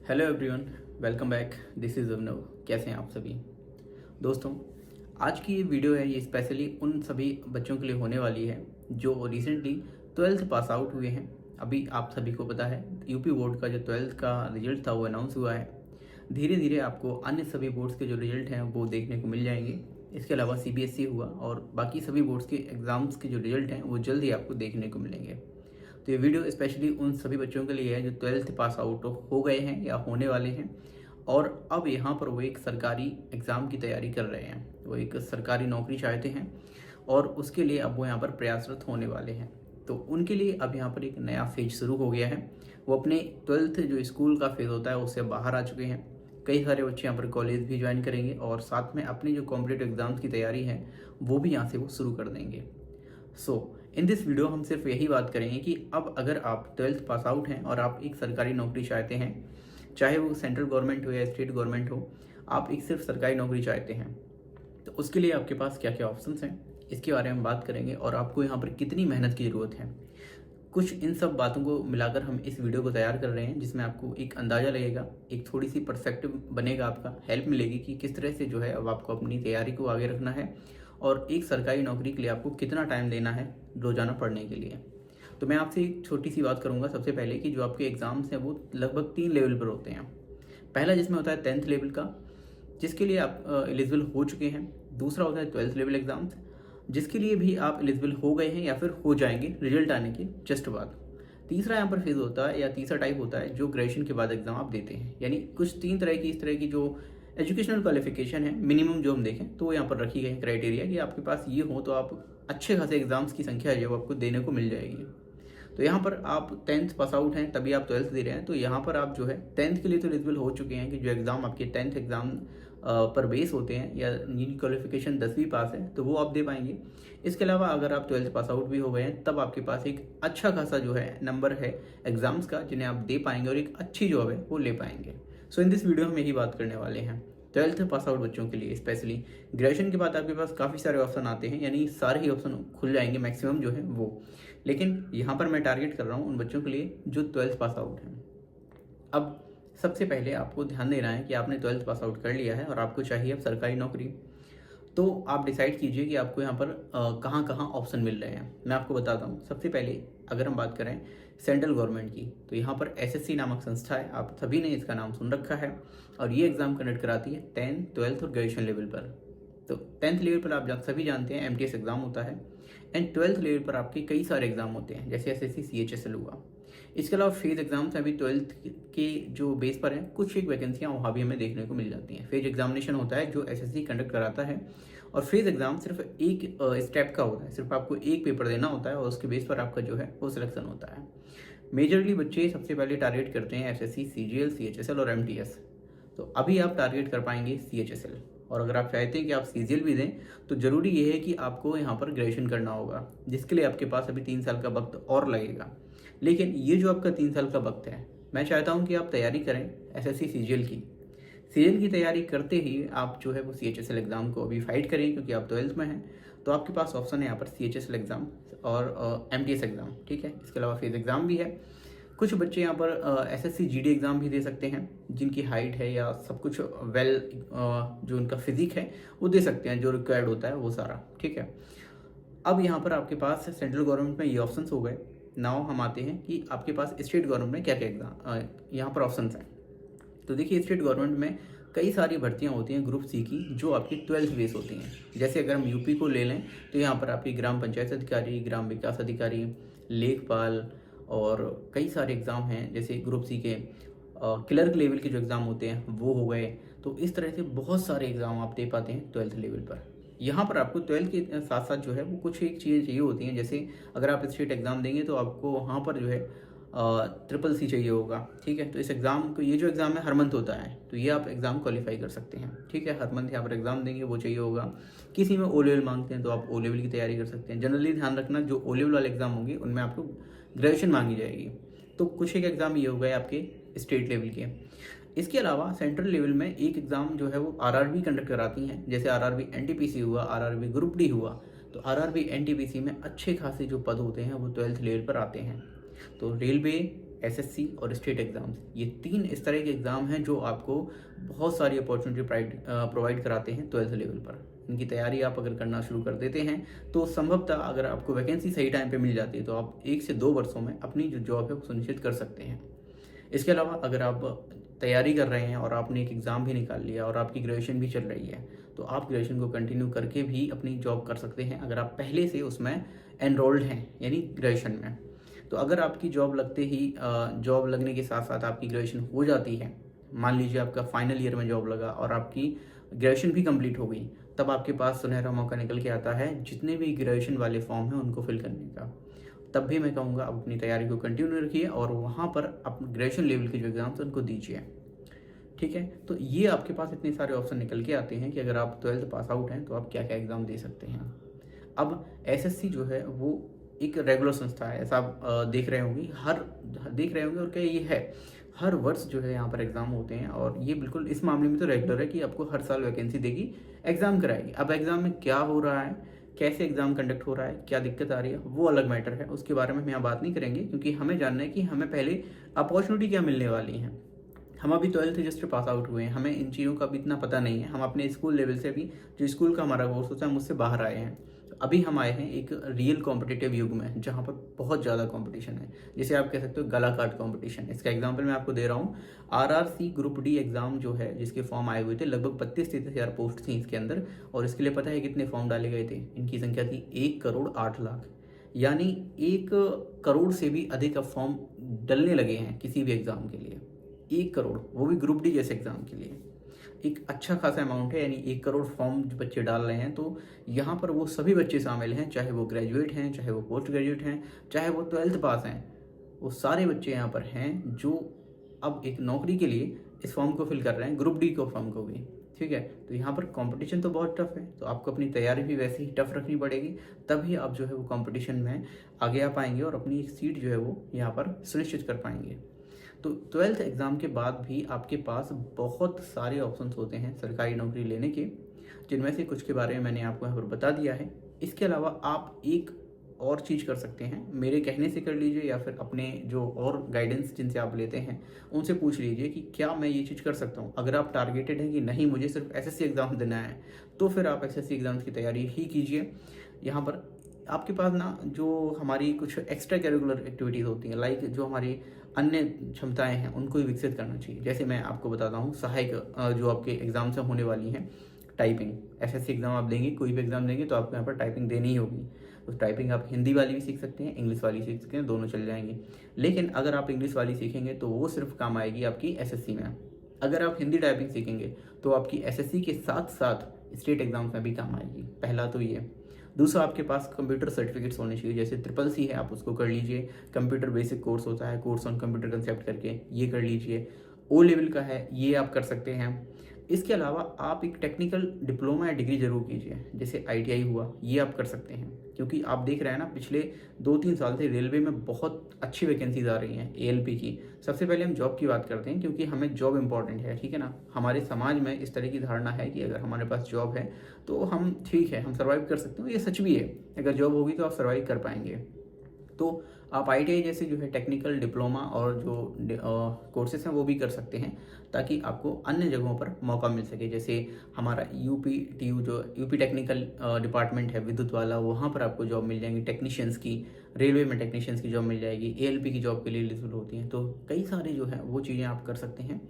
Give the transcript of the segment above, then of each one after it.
Hello everyone, welcome back. This is Abhinav. कैसे हैं आप सभी दोस्तों? आज की ये वीडियो है, ये स्पेशली उन सभी बच्चों के लिए होने वाली है जो रिसेंटली 12th पास आउट हुए हैं। अभी आप सभी को पता है यूपी बोर्ड का जो 12th का रिजल्ट था वो अनाउंस हुआ है। धीरे धीरे आपको अन्य सभी बोर्ड्स के जो रिजल्ट हैं वो देखने को मिल जाएंगे। इसके अलावा सीबीएसई हुआ और बाकी सभी बोर्ड्स के एग्ज़ाम्स के जो रिजल्ट हैं वो जल्द ही आपको देखने को मिलेंगे। तो ये वीडियो स्पेशली उन सभी बच्चों के लिए है जो 12th पास आउट हो गए हैं या होने वाले हैं और अब यहाँ पर वो एक सरकारी एग्ज़ाम की तैयारी कर रहे हैं। वो एक सरकारी नौकरी चाहते हैं और उसके लिए अब वो यहाँ पर प्रयासरत होने वाले हैं। तो उनके लिए अब यहाँ पर एक नया फेज शुरू हो गया है। वो अपने 12th जो स्कूल का फेज़ होता है उससे बाहर आ चुके हैं। कई सारे बच्चे यहाँ पर कॉलेज भी ज्वाइन करेंगे और साथ में अपनी जो कॉम्पिटेटिव एग्ज़ाम्स की तैयारी है वो भी यहाँ से वो शुरू कर देंगे। इन दिस वीडियो हम सिर्फ यही बात करेंगे कि अब अगर आप 12th पास आउट हैं और आप एक सरकारी नौकरी चाहते हैं, चाहे वो सेंट्रल गवर्नमेंट हो या स्टेट गवर्नमेंट हो, आप एक सिर्फ सरकारी नौकरी चाहते हैं तो उसके लिए आपके पास क्या क्या ऑप्शंस हैं इसके बारे में बात करेंगे और आपको यहाँ पर कितनी मेहनत की ज़रूरत है। कुछ इन सब बातों को मिलाकर हम इस वीडियो को तैयार कर रहे हैं जिसमें आपको एक अंदाज़ा लगेगा, एक थोड़ी सी पर्सपेक्टिव बनेगा, आपका हेल्प मिलेगी कि किस तरह से जो है अब आपको अपनी तैयारी को आगे रखना है और एक सरकारी नौकरी के लिए आपको कितना टाइम देना है रोज़ाना पढ़ने के लिए। तो मैं आपसे एक छोटी सी बात करूंगा सबसे पहले कि जो आपके एग्ज़ाम्स हैं वो लगभग 3 लेवल पर होते हैं। पहला जिसमें होता है 10th लेवल का, जिसके लिए आप एलिजिबल हो चुके हैं। दूसरा होता है 12th लेवल एग्ज़ाम्स, जिसके लिए भी आप एलिजिबल हो गए हैं या फिर हो जाएंगे रिजल्ट आने के जस्ट बाद। तीसरा यहाँ पर फेज़ होता है या तीसरा टाइप होता है जो ग्रेजुएशन के बाद एग्ज़ाम आप देते हैं। यानी कुछ 3 तरह की इस तरह की जो एजुकेशनल क्वालिफिकेशन है मिनिमम जो हम देखें तो यहाँ पर रखी गई है क्राइटेरिया कि आपके पास ये हो तो आप अच्छे खासे एग्जाम्स की संख्या है जो आपको देने को मिल जाएगी। तो यहाँ पर आप 10th पास आउट हैं तभी आप 12th दे रहे हैं, तो यहाँ पर आप जो है 10th के लिए तो एलिजिबल हो चुके हैं कि जो एग्ज़ाम आपके 10th एग्ज़ाम पर बेस होते हैं या जिनकी क्वालिफिकेशन 10वीं पास है तो वो आप दे पाएंगे। इसके अलावा अगर आप 12th पास आउट भी हो गए हैं तब आपके पास एक अच्छा खासा जो है नंबर है एग्ज़ाम्स का जिन्हें आप दे पाएंगे और एक अच्छी जॉब है वो ले पाएंगे। इन दिस वीडियो हम यही बात करने वाले हैं 12th पास आउट बच्चों के लिए। स्पेशली ग्रेजुएशन के बाद आपके पास काफ़ी सारे ऑप्शन आते हैं, यानी सारे ही ऑप्शन खुल जाएंगे मैक्सिमम जो है वो। लेकिन यहाँ पर मैं टारगेट कर रहा हूँ उन बच्चों के लिए जो 12th पास आउट हैं। अब सबसे पहले आपको ध्यान देना है कि आपने 12th पास आउट कर लिया है और आपको चाहिए अब सरकारी नौकरी। तो आप डिसाइड कीजिए कि आपको यहाँ पर कहाँ कहाँ ऑप्शन मिल रहे हैं। मैं आपको बताता हूँ। सबसे पहले अगर हम बात करें सेंट्रल गवर्नमेंट की तो यहाँ पर एसएससी नामक संस्था है, आप सभी ने इसका नाम सुन रखा है और ये एग्ज़ाम कंडक्ट कराती है 10th, 12th और ग्रेजुएशन लेवल पर। तो 10th लेवल पर आप सभी जानते हैं एमटीएस एग्ज़ाम होता है एंड 12th लेवल पर आपके कई सारे एग्ज़ाम होते हैं जैसे एसएससी सीएचएसएल हुआ। इसके अलावा फेज एग्जाम्स अभी 12th के जो बेस पर हैं कुछ एक वैकेंसियाँ वहाँ भी हमें देखने को मिल जाती हैं। फेज एग्जामिनेशन होता है जो एसएससी कंडक्ट कराता है और फेज एग्जाम सिर्फ एक स्टेप का होता है, सिर्फ आपको एक पेपर देना होता है और उसके बेस पर आपका जो है वो सिलेक्शन होता है। मेजरली बच्चे सबसे पहले टारगेट करते हैं एसएससी, सीजीएल, सीएचएसएल और एमटीएस। तो अभी आप टारगेट कर पाएंगे सीएचएसएल और अगर आप चाहते हैं कि आप सीजीएल भी दें तो ज़रूरी ये है कि आपको यहाँ पर ग्रेजुएशन करना होगा, जिसके लिए आपके पास अभी 3 साल का वक्त और लगेगा। लेकिन ये जो आपका 3 साल का वक्त है, मैं चाहता हूँ कि आप तैयारी करें एसएससी सीजीएल की। सीजीएल की तैयारी करते ही आप जो है वो सीएचएसएल एग्ज़ाम को अभी फाइट करें क्योंकि आप 12th में हैं। तो आपके पास ऑप्शन है यहाँ पर सीएचएसएल एग्ज़ाम और एमटीएस एग्ज़ाम, ठीक है। इसके अलावा फेज एग्ज़ाम भी है। कुछ बच्चे यहाँ पर एसएससी जीडी एग्ज़ाम भी दे सकते हैं, जिनकी हाइट है या सब कुछ वेल जो उनका फिजिक है वो दे सकते हैं, जो रिक्वायर्ड होता है वो सारा, ठीक है। अब यहाँ पर आपके पास सेंट्रल गवर्नमेंट में ये ऑप्शंस हो गए। नाउ हम आते हैं कि आपके पास स्टेट गवर्नमेंट में क्या क्या एग्जाम यहाँ पर ऑप्शंस हैं। तो देखिए स्टेट गवर्नमेंट में कई सारी भर्तियां होती हैं ग्रुप सी की जो आपकी 12th बेस होती हैं। जैसे अगर हम यूपी को ले लें तो यहाँ पर आपकी ग्राम पंचायत अधिकारी, ग्राम विकास अधिकारी, लेखपाल और कई सारे एग्ज़ाम हैं। जैसे ग्रुप सी के क्लर्क लेवल के जो एग्ज़ाम होते हैं वो हो गए। तो इस तरह से बहुत सारे एग्ज़ाम आप दे पाते हैं 12th लेवल पर। यहाँ पर आपको 12th के साथ साथ जो है वो कुछ एक चीज़ें चाहिए होती हैं। जैसे अगर आप स्टेट एग्ज़ाम देंगे तो आपको वहाँ पर जो है ट्रिपल सी चाहिए होगा, ठीक है। तो इस एग्ज़ाम को, ये जो एग्ज़ाम है हर मंथ होता है, तो ये आप एग्ज़ाम क्वालिफाई कर सकते हैं, ठीक है। हर मंथ यहाँ पर एग्ज़ाम देंगे वो चाहिए होगा। किसी में ओ लेवल मांगते हैं तो आप ओ लेवल की तैयारी कर सकते हैं। जनरली ध्यान रखना जो ओ लेवल वाले एग्ज़ाम होंगे उनमें आपको ग्रेजुएशन मांगी जाएगी। तो कुछ एक एग्ज़ाम ये हो गए आपके स्टेट लेवल के। इसके अलावा सेंट्रल लेवल में एक एग्ज़ाम जो है वो आरआरबी कंडक्ट कराती हैं। जैसे आरआरबी एनटीपीसी हुआ, आरआरबी ग्रुप डी हुआ। तो आरआरबी एनटीपीसी में अच्छे खासे जो पद होते हैं वो 12th लेवल पर आते हैं। तो रेलवे एसएससी और स्टेट एग्ज़ाम्स, ये 3 इस तरह के एग्ज़ाम हैं जो आपको बहुत सारी अपॉर्चुनिटी प्रोवाइड कराते हैं 12th लेवल पर। इनकी तैयारी आप अगर करना शुरू कर देते हैं तो संभवतः अगर आपको वैकेंसी सही टाइम पे मिल जाती है तो आप 1 से 2 वर्षों में अपनी जो जॉब है वो सुनिश्चित कर सकते हैं। इसके अलावा अगर आप तैयारी कर रहे हैं और आपने एक एग्ज़ाम भी निकाल लिया और आपकी ग्रेजुएशन भी चल रही है, तो आप ग्रेजुएशन को कंटिन्यू करके भी अपनी जॉब कर सकते हैं अगर आप पहले से उसमें एनरोल्ड हैं, यानी ग्रेजुएशन में। तो अगर आपकी जॉब लगते ही जॉब लगने के साथ साथ आपकी ग्रेजुएशन हो जाती है, मान लीजिए आपका फाइनल ईयर में जॉब लगा और आपकी ग्रेजुएशन भी कंप्लीट हो गई, तब आपके पास सुनहरा मौका निकल के आता है जितने भी ग्रेजुएशन वाले फॉर्म हैं उनको फिल करने का। तब भी मैं कहूँगा आप अपनी तैयारी को कंटिन्यू रखिए और वहाँ पर आप ग्रेजुएशन लेवल के जो एग्ज़ाम्स उनको दीजिए। ठीक है, तो ये आपके पास इतने सारे ऑप्शन निकल के आते हैं कि अगर आप 12th पास आउट हैं तो आप क्या क्या एग्ज़ाम दे सकते हैं। अब एसएससी जो है वो एक रेगुलर संस्था है, ऐसा आप देख रहे होंगे और क्या ये है, हर वर्ष जो है यहाँ पर एग्ज़ाम होते हैं और ये बिल्कुल इस मामले में तो रेगुलर है कि आपको हर साल वैकेंसी देगी, एग्ज़ाम कराएगी। अब एग्ज़ाम में क्या हो रहा है, कैसे एग्ज़ाम कंडक्ट हो रहा है, क्या दिक्कत आ रही है, वो अलग मैटर है, उसके बारे में हम यहाँ बात नहीं करेंगे क्योंकि हमें जानना है कि हमें पहले अपॉर्चुनिटी क्या मिलने वाली है। हम अभी 12th जस्ट पास आउट हुए हैं, हमें इन चीज़ों का भी इतना पता नहीं है। हम अपने स्कूल लेवल से भी, जो स्कूल का हमारा कोर्स होता है, हम उससे बाहर आए हैं। तो अभी हम आए हैं एक रियल कॉम्पिटिटिव युग में जहाँ पर बहुत ज़्यादा कंपटीशन है, जिसे आप कह सकते हो गला काट कंपटीशन। इसका एग्जांपल मैं आपको दे रहा हूँ। आरआरसी ग्रुप डी एग्ज़ाम जो है, जिसके फॉर्म आए हुए थे, लगभग 32-33 हज़ार पोस्ट थी इसके अंदर, और इसके लिए पता है कितने फॉर्म डाले गए थे? इनकी संख्या थी 1,08,00,000, यानी 1 करोड़ से भी अधिक अब फॉर्म डलने लगे हैं किसी भी एग्ज़ाम के लिए। 1 करोड़, वो भी ग्रुप डी जैसे एग्ज़ाम के लिए एक अच्छा खासा अमाउंट है, यानी 1 करोड़ फॉर्म जो बच्चे डाल रहे हैं। तो यहाँ पर वो सभी बच्चे शामिल हैं, चाहे वो ग्रेजुएट हैं, चाहे वो पोस्ट ग्रेजुएट हैं, चाहे वो 12th पास हैं, वो सारे बच्चे यहाँ पर हैं जो अब एक नौकरी के लिए इस फॉर्म को फिल कर रहे हैं, ग्रुप डी को फॉर्म को भी। ठीक है, तो यहाँ पर कंपटीशन तो बहुत टफ है, तो आपको अपनी तैयारी भी वैसे ही टफ रखनी पड़ेगी, तभी आप जो है वो कंपटीशन में आगे आ पाएंगे और अपनी सीट जो है वो यहाँ पर सुनिश्चित कर पाएंगे। तो 12th एग्ज़ाम के बाद भी आपके पास बहुत सारे ऑप्शंस होते हैं सरकारी नौकरी लेने के, जिनमें से कुछ के बारे में मैंने आपको यहाँ पर बता दिया है। इसके अलावा आप एक और चीज़ कर सकते हैं, मेरे कहने से कर लीजिए या फिर अपने जो और गाइडेंस जिनसे आप लेते हैं उनसे पूछ लीजिए कि क्या मैं ये चीज़ कर सकता हूँ। अगर आप टारगेटेड हैं कि नहीं मुझे सिर्फ एसएससी एग्ज़ाम देना है, तो फिर आप एसएससी एग्ज़ाम्स की तैयारी ही कीजिए। यहाँ पर आपके पास ना जो हमारी कुछ एक्स्ट्रा करिकुलर एक्टिविटीज़ होती हैं, लाइक जो हमारी अन्य क्षमताएं हैं उनको ही विकसित करना चाहिए। जैसे मैं आपको बताता हूँ, सहायक जो आपके एग्ज़ाम से होने वाली हैं, टाइपिंग। एसएससी एग्ज़ाम आप देंगे, कोई भी एग्ज़ाम देंगे तो आपको यहाँ पर टाइपिंग देनी ही होगी। तो टाइपिंग आप हिंदी वाली भी सीख सकते हैं, इंग्लिश वाली सीख सकते हैं, दोनों चल जाएंगे। लेकिन अगर आप इंग्लिश वाली सीखेंगे तो वो सिर्फ काम आएगी आपकी एसएससी में। अगर आप हिंदी टाइपिंग सीखेंगे तो आपकी एसएससी के साथ साथ स्टेट एग्ज़ाम्स में भी काम आएगी। पहला तो ये। दूसरा, आपके पास कंप्यूटर सर्टिफिकेट्स होने चाहिए, जैसे CCC है, आप उसको कर लीजिए। कंप्यूटर बेसिक कोर्स होता है, कोर्स ऑन कंप्यूटर कंसेप्ट करके, ये कर लीजिए। O लेवल का है, ये आप कर सकते हैं। इसके अलावा आप एक टेक्निकल डिप्लोमा या डिग्री जरूर कीजिए, जैसे ITI हुआ, ये आप कर सकते हैं। क्योंकि आप देख रहे हैं ना, पिछले 2-3 साल से रेलवे में बहुत अच्छी वैकेंसीज आ रही हैं ALP की। सबसे पहले हम जॉब की बात करते हैं, क्योंकि हमें जॉब इंपॉर्टेंट है, ठीक है ना। हमारे समाज में इस तरह की धारणा है कि अगर हमारे पास जॉब है तो हम ठीक है, हम सर्वाइव कर सकते हैं। ये सच भी है, अगर जॉब होगी तो आप सर्वाइव कर पाएंगे। तो आप ITI जैसे जो है टेक्निकल डिप्लोमा और जो कोर्सेज हैं वो भी कर सकते हैं, ताकि आपको अन्य जगहों पर मौका मिल सके। जैसे हमारा UPTU, जो यूपी टेक्निकल डिपार्टमेंट है विद्युत वाला, वहाँ पर आपको जॉब मिल जाएंगी टेक्नीशियंस की। रेलवे में टेक्नीशियंस की जॉब मिल जाएगी, ALP की जॉब के लिए एलिजिबल होती हैं। तो कई सारे जो है वो चीज़ें आप कर सकते हैं।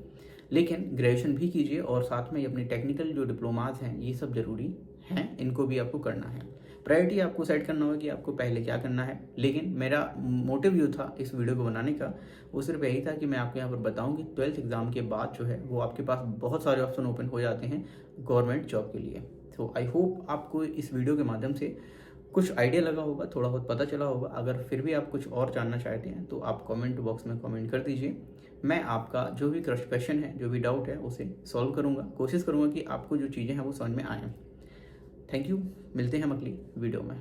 लेकिन ग्रेजुएशन भी कीजिए और साथ में अपनी टेक्निकल जो डिप्लोमाज हैं ये सब ज़रूरी हैं, इनको भी आपको करना है। प्रायोरिटी आपको सेट करना होगा कि आपको पहले क्या करना है। लेकिन मेरा मोटिव जो था इस वीडियो को बनाने का, वो सिर्फ यही था कि मैं आपको यहाँ पर बताऊँ कि 12th एग्ज़ाम के बाद जो है वो आपके पास बहुत सारे ऑप्शन ओपन हो जाते हैं गवर्नमेंट जॉब के लिए। तो आई होप आपको इस वीडियो के माध्यम से कुछ आइडिया लगा होगा, थोड़ा बहुत पता चला होगा। अगर फिर भी आप कुछ और जानना चाहते हैं तो आप कमेंट बॉक्स में कमेंट कर दीजिए। मैं आपका जो भी क्वेश्चन है, जो भी डाउट है, उसे सॉल्व करूँगा। कोशिश करूँगा कि आपको जो चीज़ें हैं वो समझ में आएँ। थैंक यू, मिलते हैं हम अगली वीडियो में।